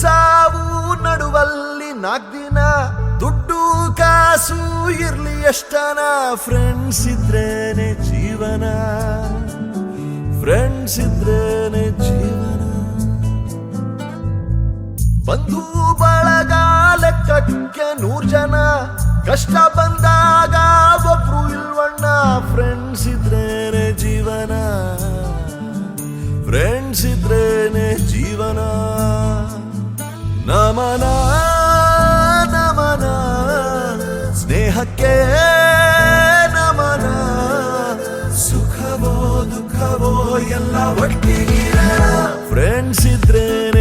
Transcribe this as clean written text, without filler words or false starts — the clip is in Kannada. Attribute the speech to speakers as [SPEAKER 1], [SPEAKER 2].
[SPEAKER 1] ಸಾವು ನಡುವಲ್ಲಿ 4 ದಿನ ದುಡ್ಡು ಕಾಸು ಇರ್ಲಿ ಎಷ್ಟನ ಫ್ರೆಂಡ್ಸ್ ಇದ್ರೇನೆ ಜೀವನ ಫ್ರೆಂಡ್ಸ್ ಇದ್ರೇನೆ ಜೀವನ ಬಂಧು ಬಳಗ ಲೆಕ್ಕಕ್ಕೆ 100 ಜನ ಕಷ್ಟ ಬಂದಾಗ ಒಬ್ರು ಇಲ್ವಣ್ಣ ಫ್ರೆಂಡ್ಸ್ ಇದ್ರೇನೆ ಜೀವನ ಫ್ರೆಂಡ್ಸ್ ಇದ್ರೇನೆ ಜೀವನ ನಮನ ನಮನ ಸ್ನೇಹಕ್ಕೆ ನಮನ ಸುಖವೋ ದುಃಖವೋ ಎಲ್ಲ ಒಟ್ಟಿಗೆ ಫ್ರೆಂಡ್ಸ್ ಇದ್ರೇನೆ